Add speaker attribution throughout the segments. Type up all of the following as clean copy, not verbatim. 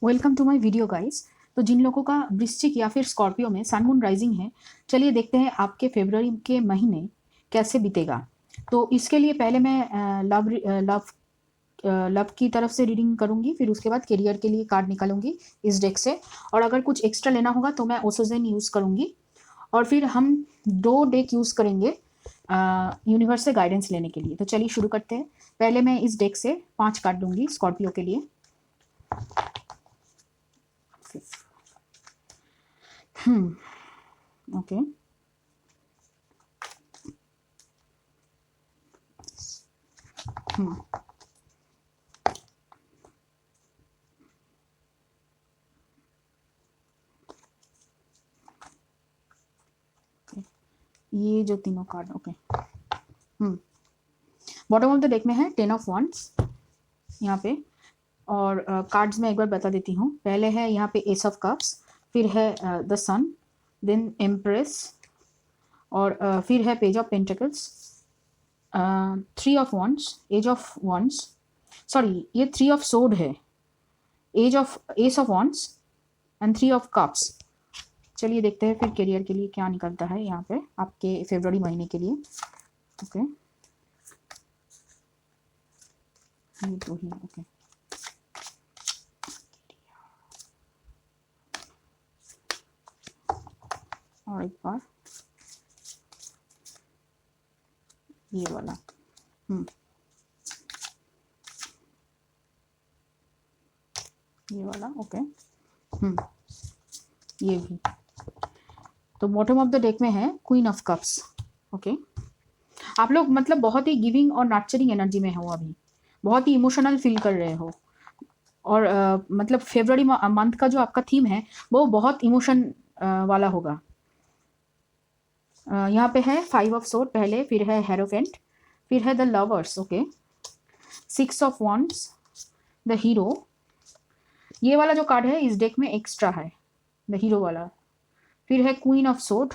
Speaker 1: Welcome to my video guys. तो जिन लोगों का वृश्चिक या फिर स्कॉर्पियो में सन मून राइजिंग है, चलिए देखते हैं आपके फरवरी के महीने कैसे बीतेगा। तो इसके लिए पहले मैं लव की तरफ से रीडिंग करूंगी, फिर उसके बाद करियर के लिए कार्ड निकालूंगी इस डेक से। और अगर कुछ एक्स्ट्रा लेना होगा तो मैं ओसोजन यूज़ करूंगी। और फिर हम 2 डेक यूज़ करेंगे यूनिवर्स से गाइडेंस लेने के लिए। तो चलिए शुरू करते हैं। पहले मैं इस डेक से 5 कार्ड लूंगी स्कॉर्पियो के लिए। ओके, ये जो तीनों card okay. Bottom of the deck में है 10 ऑफ वंड्स यहाँ पे। और कार्ड्स में एक बार बता देती हूँ। पहले है यहाँ पे एस ऑफ कप्स, फिर है द सन, देन एम्प्रेस, और फिर है page of pentacles, 3 of wands, ace of wands, sorry ये 3 ऑफ सोर्ड है, ace of wands and 3 of cups. चलिए देखते हैं फिर करियर के लिए क्या निकलता है यहाँ पे आपके फरवरी महीने के लिए। ओके, ये तो ही ओके। और एक बार ये वाला, ये वाला ओके। ये भी। तो बॉटम ऑफ द डेक में है क्वीन ऑफ कप्स ओके। आप लोग मतलब बहुत ही गिविंग और नर्चरिंग एनर्जी में हो, अभी बहुत ही इमोशनल फील कर रहे हो। और मतलब फरवरी मंथ का जो आपका थीम है वो बहुत इमोशन वाला होगा। यहाँ पे है 5 ऑफ सोर्ड पहले, फिर है हेरोफेंट, फिर है the lovers okay, 6 of wands, the hero. ये वाला जो कार्ड है इस डेक में एक्स्ट्रा है, द हीरो वाला। फिर है queen of sword,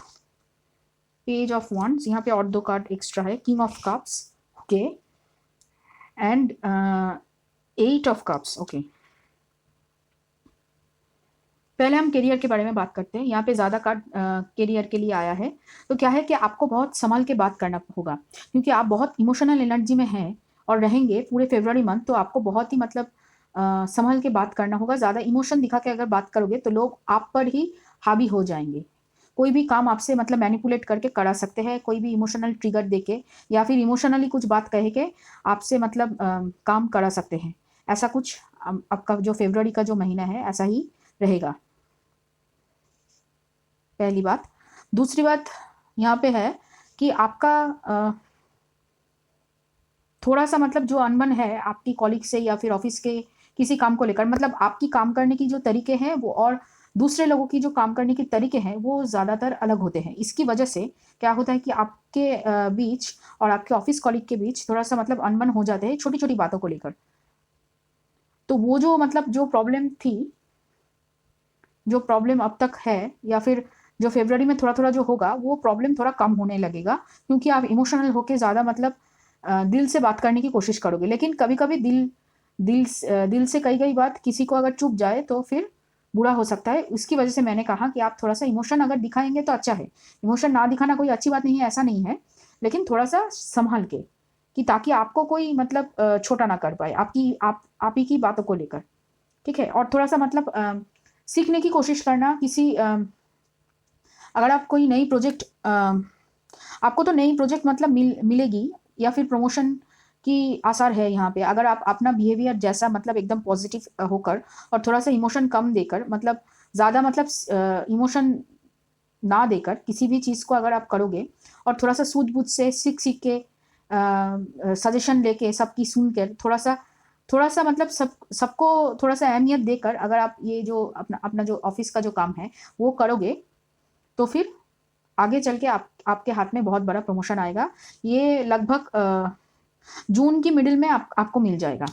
Speaker 1: page of wands, यहाँ पे और 2 कार्ड एक्स्ट्रा है, king of cups okay, and 8 of cups okay. पहले हम करियर के बारे में बात करते हैं। यहाँ पे ज़्यादा कार्ड करियर के लिए आया है। तो क्या है कि आपको बहुत संभल के बात करना होगा, क्योंकि आप बहुत इमोशनल एनर्जी में हैं और रहेंगे पूरे फरवरी मंथ। तो आपको बहुत ही मतलब संभल के बात करना होगा। ज़्यादा इमोशन दिखा के अगर बात करोगे तो लोग आप पर ही हावी हो जाएंगे। कोई भी काम आपसे मतलब मैनिपुलेट करके करा सकते हैं, कोई भी इमोशनल ट्रिगर देके या फिर इमोशनली कुछ बात कह के आपसे मतलब काम करा सकते हैं। ऐसा कुछ आपका जो फरवरी का जो महीना है ऐसा ही रहेगा, पहली बात। दूसरी बात यहाँ पे है कि आपका थोड़ा सा मतलब जो अनबन है आपकी कॉलीग से या फिर ऑफिस के किसी काम को लेकर, मतलब आपकी काम करने की जो तरीके हैं वो और दूसरे लोगों की जो काम करने के तरीके हैं वो ज़्यादातर अलग होते हैं। इसकी वजह से क्या होता है कि आपके बीच और आपके ऑफिस कॉलीग के बीच थोड़ा सा मतलब अनबन हो जाते हैं छोटी छोटी बातों को लेकर। तो वो जो मतलब जो प्रॉब्लम थी, जो प्रॉब्लम अब तक है या फिर जो फरवरी में थोड़ा थोड़ा जो होगा वो प्रॉब्लम थोड़ा कम होने लगेगा, क्योंकि आप इमोशनल होके ज़्यादा मतलब दिल से बात करने की कोशिश करोगे। लेकिन कभी कभी दिल से कही गई बात किसी को अगर चुप जाए तो फिर बुरा हो सकता है। उसकी वजह से मैंने कहा कि आप थोड़ा सा इमोशन अगर दिखाएंगे तो अच्छा है। इमोशन ना दिखाना कोई अच्छी बात नहीं है, ऐसा नहीं है, लेकिन थोड़ा सा संभाल के, कि ताकि आपको कोई मतलब छोटा ना कर पाए आप ही की बातों को लेकर, ठीक है। और थोड़ा सा मतलब सीखने की कोशिश करना किसी अगर आप कोई नई प्रोजेक्ट आपको तो नई प्रोजेक्ट मतलब मिलेगी या फिर प्रमोशन की आसार है यहाँ पे, अगर आप अपना बिहेवियर जैसा मतलब एकदम पॉजिटिव होकर और थोड़ा सा इमोशन कम देकर, मतलब ज़्यादा मतलब इमोशन ना देकर किसी भी चीज़ को अगर आप करोगे और थोड़ा सा सूझबूझ से सीख सीख के सजेशन लेके सबकी सुन कर थोड़ा सा मतलब सबको थोड़ा सा अहमियत देकर अगर आप ये जो अपना जो ऑफिस का जो काम है वो करोगे तो फिर आगे चल के आपके हाथ में बहुत बड़ा प्रमोशन आएगा। ये लगभग जून की मिडिल में आपको मिल जाएगा।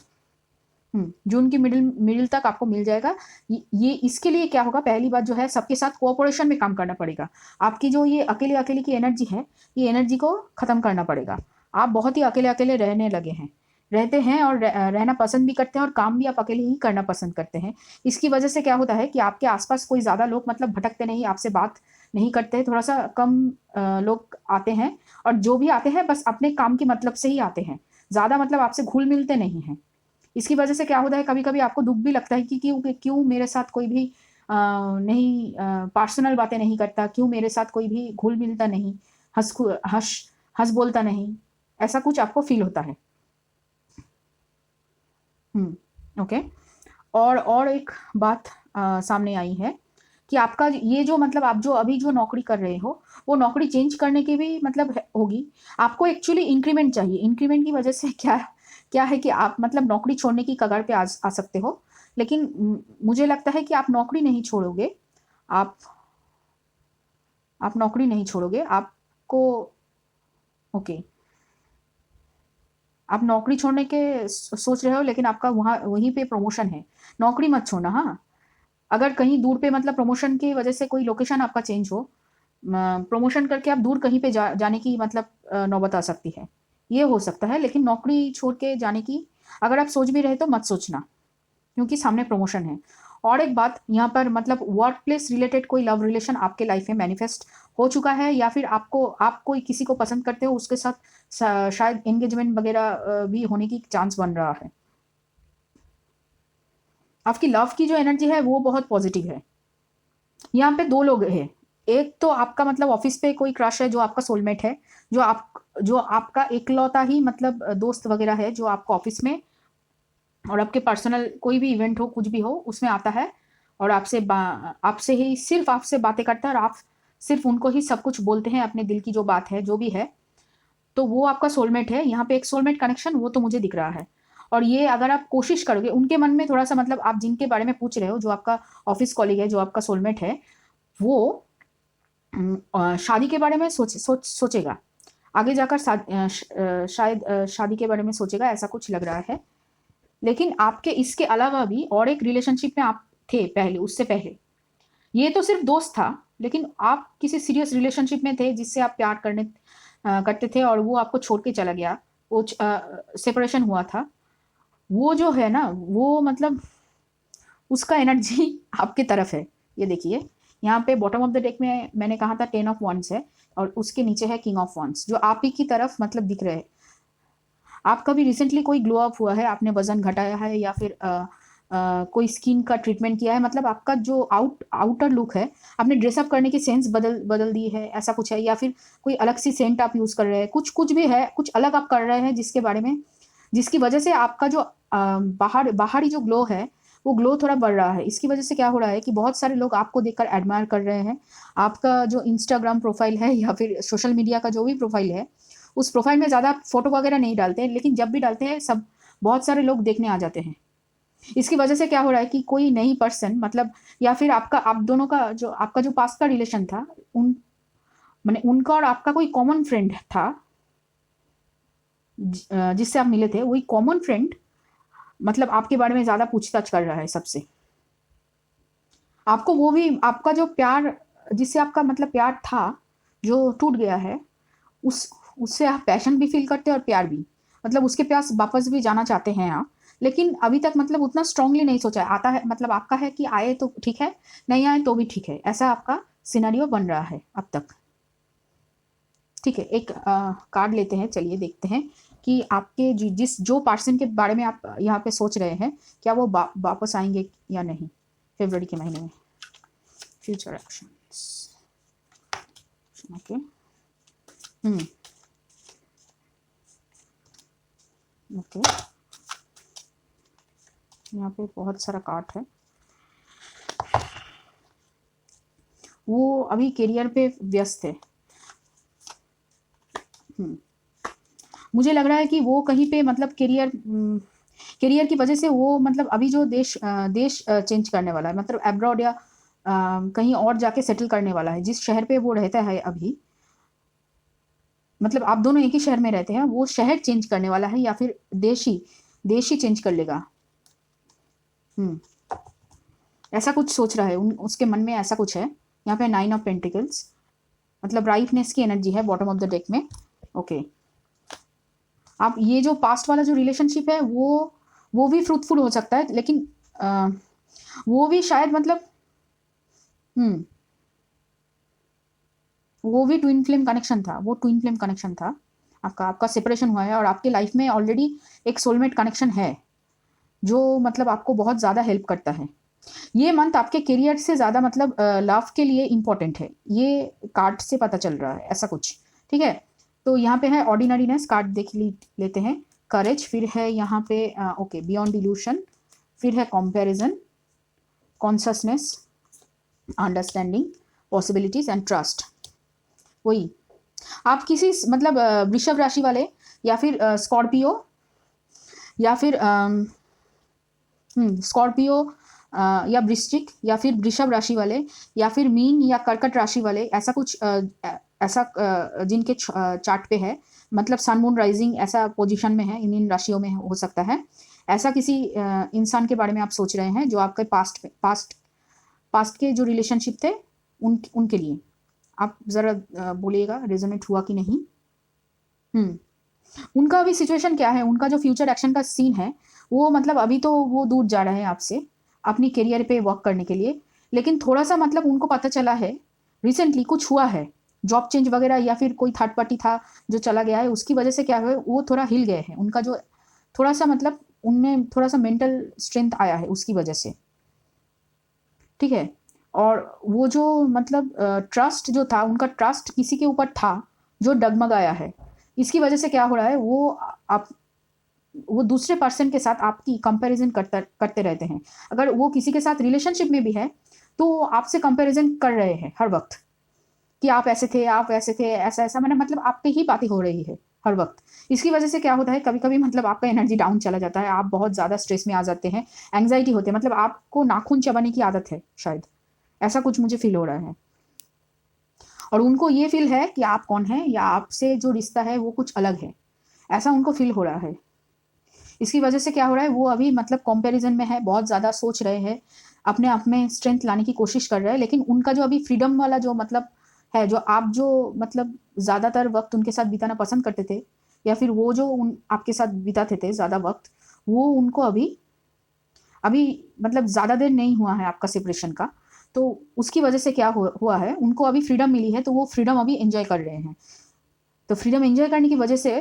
Speaker 1: जून की मिडिल तक आपको मिल जाएगा। ये इसके लिए क्या होगा, पहली बात जो है सबके साथ कोऑपरेशन में काम करना पड़ेगा। आपकी जो ये अकेले अकेले की एनर्जी है, ये एनर्जी को ख़त्म करना पड़ेगा। आप बहुत ही अकेले अकेले रहने लगे हैं, रहते हैं और रहना पसंद भी करते हैं और काम भी आप अकेले ही करना पसंद करते हैं। इसकी वजह से क्या होता है कि आपके आसपास कोई ज़्यादा लोग मतलब भटकते नहीं, आपसे बात नहीं करते, थोड़ा सा कम लोग आते हैं, और जो भी आते हैं बस अपने काम के मतलब से ही आते हैं, ज़्यादा मतलब आपसे घुल मिलते नहीं हैं। इसकी वजह से क्या होता है, कभी कभी आपको दुख भी लगता है कि क्यों क्यों मेरे साथ कोई भी नहीं पर्सनल बातें नहीं करता, क्यों मेरे साथ कोई भी घुल मिलता नहीं, हंस हंस हंस बोलता नहीं, ऐसा कुछ आपको फील होता है। ओके। और एक बात सामने आई है कि आपका ये जो मतलब आप जो अभी जो नौकरी कर रहे हो, वो नौकरी चेंज करने की भी मतलब होगी। आपको एक्चुअली इंक्रीमेंट चाहिए। इंक्रीमेंट की वजह से क्या क्या है कि आप मतलब नौकरी छोड़ने की कगार पे आ सकते हो, लेकिन मुझे लगता है कि आप नौकरी नहीं छोड़ोगे। आप नौकरी नहीं छोड़ोगे, आपको ओके आप नौकरी छोड़ने के सोच रहे हो, लेकिन आपका वहाँ वहीं पे प्रमोशन है। नौकरी मत छोड़ना। हाँ, अगर कहीं दूर पे मतलब प्रमोशन की वजह से कोई लोकेशन आपका चेंज हो, प्रमोशन करके आप दूर कहीं पे जाने की मतलब नौबत आ सकती है, ये हो सकता है। लेकिन नौकरी छोड़ के जाने की अगर आप सोच भी रहे तो मत सोचना, क्योंकि सामने प्रमोशन है। और एक बात यहाँ पर मतलब वर्क प्लेस रिलेटेड कोई लव रिलेशन आपके लाइफ में मैनिफेस्ट हो चुका है, या फिर आप कोई किसी को पसंद करते हो, उसके साथ शायद एंगेजमेंट वगैरह भी होने की चांस बन रहा है। आपकी लव की जो एनर्जी है वो बहुत पॉजिटिव है। यहाँ पे दो लोग हैं। एक तो आपका मतलब ऑफिस पे कोई क्रश है जो आपका सोलमेट है, जो आपका एकलौता ही मतलब दोस्त वगैरह है, जो आपको ऑफिस में और आपके पर्सनल कोई भी इवेंट हो, कुछ भी हो, उसमें आता है और आपसे ही सिर्फ आपसे बातें करता है, और आप सिर्फ उनको ही सब कुछ बोलते हैं, अपने दिल की जो बात है जो भी है। तो वो आपका सोलमेट है। यहाँ पे एक सोलमेट कनेक्शन वो तो मुझे दिख रहा है। और ये अगर आप कोशिश करोगे, उनके मन में थोड़ा सा मतलब आप जिनके बारे में पूछ रहे हो, जो आपका ऑफिस कॉलीग है, जो आपका सोलमेट है, वो शादी के बारे में सोचेगा। आगे जाकर शायद शादी के बारे में सोचेगा, ऐसा कुछ लग रहा है। लेकिन आपके इसके अलावा भी और एक रिलेशनशिप में आप थे पहले, उससे पहले। ये तो सिर्फ दोस्त था, लेकिन आप किसी सीरियस रिलेशनशिप में थे जिससे आप प्यार करते थे, और वो आपको छोड़ के चला गया, वो सेपरेशन हुआ था। वो जो है ना, वो मतलब उसका एनर्जी आपके तरफ है। ये देखिए, यहाँ पे बॉटम ऑफ द डेक में मैंने कहा था 10 ऑफ वंस है, और उसके नीचे है किंग ऑफ वंस, जो आप ही की तरफ मतलब दिख रहे हैं। आपका भी रिसेंटली कोई ग्लो अप हुआ है, आपने वजन घटाया है, या फिर कोई स्किन का ट्रीटमेंट किया है, मतलब आपका जो आउटर लुक है, आपने ड्रेसअप करने की सेंस बदल दी है, ऐसा कुछ है। या फिर कोई अलग सी सेंट आप यूज़ कर रहे हैं, कुछ भी है, कुछ अलग आप कर रहे हैं जिसके बारे में, जिसकी वजह से आपका जो बाहरी जो ग्लो है, वो ग्लो थोड़ा बढ़ रहा है। इसकी वजह से क्या हो रहा है कि बहुत सारे लोग आपको देखकर एडमायर कर रहे हैं। आपका जो इंस्टाग्राम प्रोफाइल है या फिर सोशल मीडिया का जो भी प्रोफाइल है, उस प्रोफाइल में ज़्यादा फोटो वगैरह नहीं डालते हैं, लेकिन जब भी डालते हैं सब बहुत सारे लोग देखने आ जाते हैं। इसकी वजह से क्या हो रहा है कि कोई नई पर्सन मतलब, या फिर आप दोनों का जो आपका जो पास्ट का रिलेशन था, मैंने उनका और आपका कोई कॉमन फ्रेंड था, जिससे आप मिले थे, वही कॉमन फ्रेंड मतलब आपके बारे में ज़्यादा पूछताछ कर रहा है सबसे। आपको वो भी आपका जो प्यार, जिससे आपका मतलब प्यार था जो टूट गया है, उससे आप पैशन भी फील करते हैं और प्यार भी, मतलब उसके प्यास वापस भी जाना चाहते हैं आप। लेकिन अभी तक मतलब उतना स्ट्रांगली नहीं सोचा है। आता है मतलब आपका है कि आए तो ठीक है, नहीं आए तो भी ठीक है, ऐसा आपका सिनेरियो बन रहा है अब तक। ठीक है, एक कार्ड लेते हैं, चलिए देखते हैं कि आपके जो पर्सन के बारे में आप यहाँ पे सोच रहे हैं, क्या वो वापस आएंगे या नहीं फरवरी के महीने में। Future actions. ओके। ओके, यहाँ पे बहुत सारा कार्ड है। वो अभी करियर पे व्यस्त है। मुझे लग रहा है कि वो कहीं पे मतलब करियर की वजह से वो मतलब अभी जो देश चेंज करने वाला है, मतलब एब्रॉड या कहीं और जाके सेटल करने वाला है। जिस शहर पे वो रहता है अभी, मतलब आप दोनों एक ही शहर में रहते हैं, वो शहर चेंज करने वाला है, या फिर देश ही चेंज कर लेगा। ऐसा कुछ सोच रहा है, उसके मन में ऐसा कुछ है। यहाँ पे 9 ऑफ पेंटिकल्स, मतलब राइटनेस की एनर्जी है बॉटम ऑफ द डेक में। ओके, आप ये जो पास्ट वाला जो रिलेशनशिप है वो भी फ्रूटफुल हो सकता है, लेकिन वो भी शायद मतलब हम्म वो भी ट्विन फ्लेम कनेक्शन था, वो ट्विन फ्लेम कनेक्शन था। आपका सेपरेशन हुआ है और आपके लाइफ में ऑलरेडी एक सोलमेट कनेक्शन है जो मतलब आपको बहुत ज़्यादा हेल्प करता है। ये मंथ आपके करियर से ज़्यादा मतलब लव के लिए इम्पोर्टेंट है, ये कार्ड से पता चल रहा है ऐसा कुछ। ठीक है, तो यहाँ पे है ऑर्डिनरीनेस, कार्ड लेते हैं। करेज, फिर है यहाँ पे ओके बियॉन्ड डिल्यूशन, फिर है comparison, consciousness, understanding, possibilities and trust. वही आप मतलब वृषभ राशि वाले या फिर स्कॉर्पियो या फिर स्कॉर्पियो या वृश्चिक या फिर वृषभ राशि वाले या फिर मीन या कर्कट राशि वाले, ऐसा कुछ ऐसा जिनके चार्ट पे है मतलब सन मून राइजिंग ऐसा पोजीशन में है इन राशियों में हो सकता है। ऐसा किसी इंसान के बारे में आप सोच रहे हैं जो आपके पास्ट के जो रिलेशनशिप थे उनके लिए। आप ज़रा बोलिएगा रेजोनेट हुआ कि नहीं। उनका अभी सिचुएशन क्या है, उनका जो फ्यूचर एक्शन का सीन है वो मतलब अभी तो वो दूर जा रहे हैं आपसे अपनी करियर पे वर्क करने के लिए, लेकिन थोड़ा सा मतलब उनको पता चला है रिसेंटली कुछ हुआ है, जॉब चेंज वगैरह या फिर कोई थर्ड पार्टी था जो चला गया है, उसकी वजह से क्या है वो थोड़ा हिल गए हैं। उनका जो थोड़ा सा मतलब उनमें थोड़ा सा मेंटल स्ट्रेंथ आया है उसकी वजह से। ठीक है, और वो जो मतलब ट्रस्ट जो था, उनका ट्रस्ट किसी के ऊपर था जो डगमगाया है, इसकी वजह से क्या हो रहा है आप वो दूसरे पर्सन के साथ आपकी कंपैरिजन करते रहते हैं। अगर वो किसी के साथ रिलेशनशिप में भी है तो आपसे कंपैरिजन कर रहे हैं हर वक्त कि आप ऐसे थे, आप ऐसे थे, ऐसा ऐसा, मैंने मतलब आप पे ही बातें हो रही है हर वक्त। इसकी वजह से क्या होता है कभी कभी मतलब आपका एनर्जी डाउन चला जाता है, आप बहुत ज़्यादा स्ट्रेस में आ जाते हैं, एंग्जाइटी होते हैं, मतलब आपको नाखून चबाने की आदत है शायद, ऐसा कुछ मुझे फील हो रहा है। और उनको ये फील है कि आप कौन है या आपसे जो रिश्ता है वो कुछ अलग है, ऐसा उनको फील हो रहा है। इसकी वजह से क्या हो रहा है वो अभी मतलब कंपैरिजन में है, बहुत ज़्यादा सोच रहे हैं, अपने आप में स्ट्रेंथ लाने की कोशिश कर रहे हैं, लेकिन उनका जो अभी फ्रीडम वाला जो मतलब है, जो आप जो मतलब ज़्यादातर वक्त उनके साथ बिताना पसंद करते थे या फिर वो जो आपके साथ बिताते थे ज़्यादा वक्त, वो उनको अभी अभी मतलब ज़्यादा देर नहीं हुआ है आपका सेपरेशन का, तो उसकी वजह से क्या हुआ है उनको अभी फ्रीडम मिली है, तो वो फ्रीडम अभी एंजॉय कर रहे हैं। तो फ्रीडम एंजॉय करने की वजह से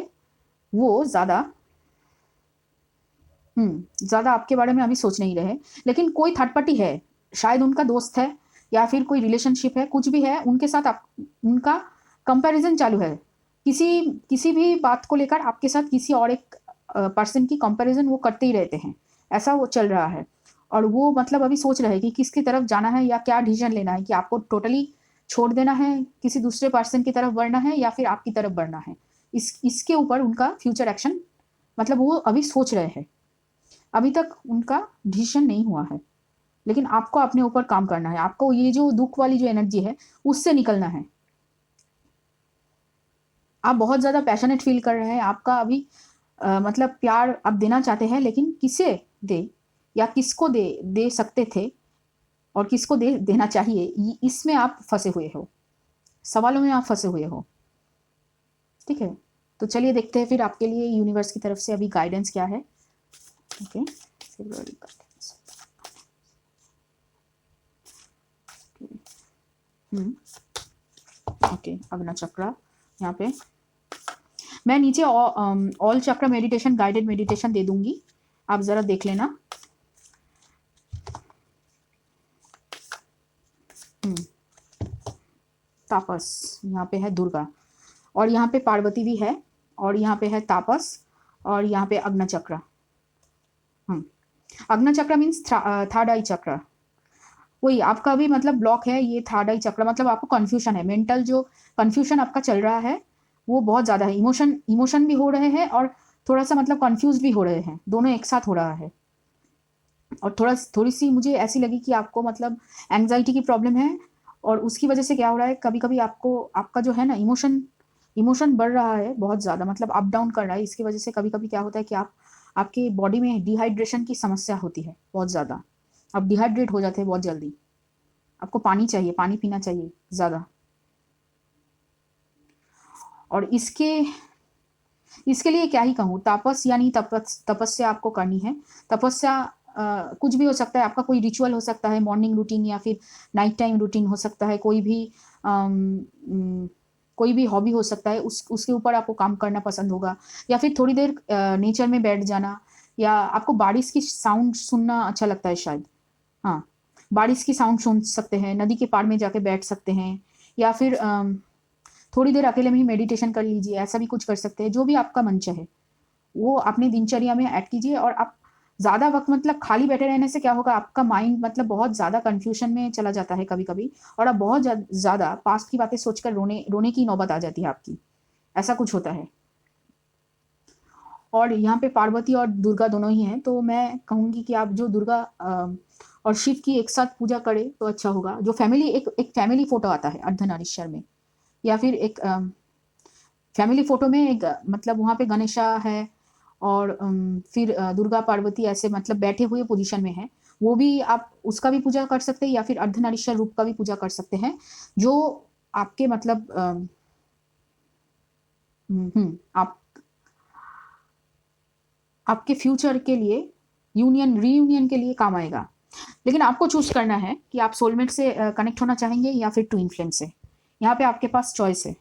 Speaker 1: वो ज़्यादा आपके बारे में अभी सोच नहीं रहे। लेकिन कोई थर्ड पार्टी है, शायद उनका दोस्त है या फिर कोई रिलेशनशिप है, कुछ भी है, उनके साथ उनका कंपैरिजन चालू है। किसी किसी भी बात को लेकर आपके साथ किसी और एक पर्सन की कंपैरिजन वो करते ही रहते हैं, ऐसा वो चल रहा है। और वो मतलब अभी सोच रहे हैं कि किसकी तरफ जाना है या क्या डिसीजन लेना है, कि आपको टोटली छोड़ देना है, किसी दूसरे पर्सन की तरफ बढ़ना है या फिर आपकी तरफ बढ़ना है। इसके ऊपर उनका फ्यूचर एक्शन मतलब वो अभी सोच रहे हैं। अभी तक उनका डिसीजन नहीं हुआ है, लेकिन आपको अपने ऊपर काम करना है, आपको ये जो दुख वाली जो एनर्जी है उससे निकलना है। आप बहुत ज़्यादा पैशनेट फील कर रहे हैं, आपका अभी मतलब प्यार आप देना चाहते हैं, लेकिन किसे दे या किसको दे सकते थे और किसको देना चाहिए, इसमें आप फंसे हुए हो, सवालों में आप फंसे हुए हो। ठीक है, तो चलिए देखते हैं फिर आपके लिए यूनिवर्स की तरफ से अभी गाइडेंस क्या है। Okay, February guidance. ओके, अग्नि चक्र यहाँ पे मैं नीचे ऑल चक्र मेडिटेशन गाइडेड मेडिटेशन दे दूंगी, आप ज़रा देख लेना। तापस, यहाँ पे है दुर्गा और यहाँ पे पार्वती भी है और यहाँ पे है तापस और यहाँ पे अग्नि चक्र। अग्नि चक्र मीन्स थर्ड आई चक्र। वही आपका भी मतलब ब्लॉक है ये थर्ड आई चक्र, मतलब आपको कन्फ्यूजन है, मेंटल जो कन्फ्यूजन आपका चल रहा है वो बहुत ज़्यादा है, इमोशन भी हो रहे हैं और थोड़ा सा मतलब कंफ्यूज भी हो रहे हैं, दोनों एक साथ हो रहा है। और थोड़ी सी मुझे ऐसी लगी कि आपको मतलब एंग्जाइटी की प्रॉब्लम है और उसकी वजह से क्या हो रहा है, कभी कभी आपको आपका जो है ना इमोशन बढ़ रहा है बहुत ज़्यादा, मतलब अप डाउन कर रहा है। इसकी वजह से कभी कभी क्या होता है कि आपके बॉडी में डिहाइड्रेशन की समस्या होती है बहुत ज़्यादा, आप डिहाइड्रेट हो जाते हैं बहुत जल्दी, आपको पानी चाहिए, पानी पीना चाहिए ज़्यादा। और इसके लिए क्या ही कहूँ, तापस यानी तपस्या आपको करनी है। तपस्या कुछ भी हो सकता है, आपका कोई रिचुअल हो सकता है, मॉर्निंग रूटीन या फिर नाइट टाइम रूटीन हो सकता है, कोई भी हॉबी हो सकता है, उसके ऊपर आपको काम करना पसंद होगा, या फिर थोड़ी देर नेचर में बैठ जाना, या आपको बारिश की साउंड सुनना अच्छा लगता है शायद। हाँ, बारिश की साउंड सुन सकते हैं, नदी के पार में जाके बैठ सकते हैं, या फिर थोड़ी देर अकेले में ही मेडिटेशन कर लीजिए, ऐसा भी कुछ कर सकते हैं। जो भी आपका मन चाहे वो अपने दिनचर्या में ऐड कीजिए। और आप ज़्यादा वक्त मतलब खाली बैठे रहने से क्या होगा, आपका माइंड मतलब बहुत ज़्यादा कन्फ्यूजन में चला जाता है कभी कभी, और आप बहुत ज़्यादा पास्ट की बातें सोचकर रोने की नौबत आ जाती है आपकी, ऐसा कुछ होता है। और यहाँ पे पार्वती और दुर्गा दोनों ही हैं, तो मैं कहूँगी कि आप जो दुर्गा और शिव की एक साथ पूजा करें तो अच्छा होगा। जो फैमिली एक फैमिली फोटो आता है अर्धनारीश्वर में, या फिर एक फैमिली फोटो में एक मतलब वहाँ पे गणेशा है, और फिर दुर्गा पार्वती ऐसे मतलब बैठे हुए पोजीशन में है, वो भी आप उसका भी पूजा कर सकते हैं, या फिर अर्धनारीश्वर रूप का भी पूजा कर सकते हैं, जो आपके मतलब आप आपके फ्यूचर के लिए रीयूनियन के लिए काम आएगा। लेकिन आपको चूज करना है कि आप सोलमेट से कनेक्ट होना चाहेंगे या फिर ट्विन फ्लेम से। यहाँ पे आपके पास चॉइस है।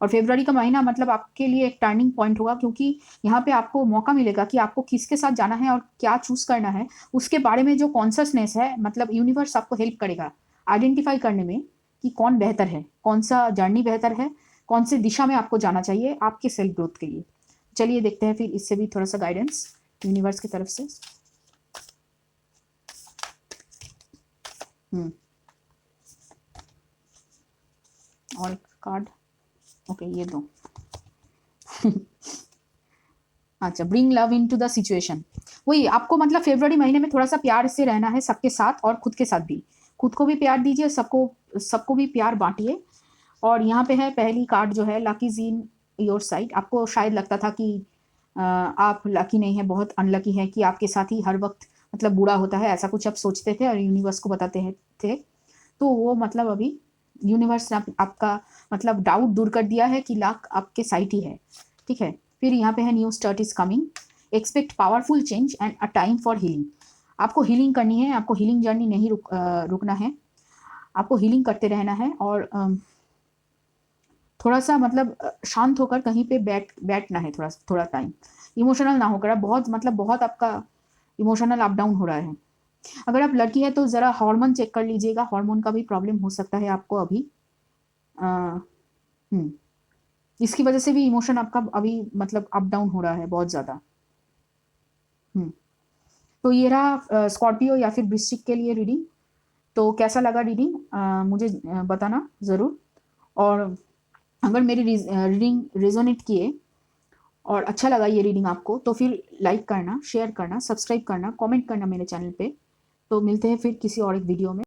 Speaker 1: और फरवरी का महीना मतलब आपके लिए एक टर्निंग पॉइंट होगा, क्योंकि यहाँ पे आपको मौका मिलेगा कि आपको किसके साथ जाना है और क्या चूज करना है, उसके बारे में जो कॉन्शियसनेस है, मतलब यूनिवर्स आपको हेल्प करेगा आइडेंटिफाई करने में कि कौन बेहतर है, कौन सा जर्नी बेहतर है, कौन से दिशा में आपको जाना चाहिए आपके सेल्फ ग्रोथ के लिए। चलिए देखते हैं फिर इससे भी थोड़ा सा गाइडेंस यूनिवर्स की तरफ से। और कार्ड, ओके ये दो। अच्छा, bring love into the situation. वही आपको मतलब फरवरी महीने में थोड़ा सा प्यार से रहना है सबके साथ, और खुद के साथ भी। खुद को भी प्यार दीजिए, सबको भी प्यार बांटिए। और यहाँ पे है पहली कार्ड जो है, lucky is in your side. आपको शायद लगता था कि आप लकी नहीं है, बहुत अनलकी है, कि आपके साथ ही हर वक्त मतलब बुरा होता है, ऐसा कुछ आप सोचते थे और यूनिवर्स को बताते थे। तो वो मतलब अभी यूनिवर्स ने आपका मतलब डाउट दूर कर दिया है कि लक आपके साइड ही है। ठीक है, फिर यहाँ पे है new start is coming, expect powerful change and a time for healing. आपको हीलिंग करनी है, आपको हीलिंग जर्नी नहीं रुकना है, आपको हीलिंग करते रहना है। और थोड़ा सा मतलब शांत होकर कहीं पे बैठना है, थोड़ा टाइम, इमोशनल ना होकर। बहुत आपका इमोशनल अप डाउन हो रहा है। अगर आप लड़की है तो ज़रा हार्मोन चेक कर लीजिएगा, हार्मोन का भी प्रॉब्लम हो सकता है आपको अभी। इसकी वजह से भी इमोशन आपका अभी मतलब अप डाउन हो रहा है बहुत ज़्यादा। तो ये रहा स्कॉर्पियो या फिर वृश्चिक के लिए रीडिंग। तो कैसा लगा रीडिंग मुझे बताना ज़रूर। और अगर मेरी रीडिंग रेजोनेट किए और अच्छा लगा ये रीडिंग आपको, तो फिर लाइक करना, शेयर करना, सब्सक्राइब करना, कमेंट करना मेरे चैनल पे। तो मिलते हैं फिर किसी और एक वीडियो में।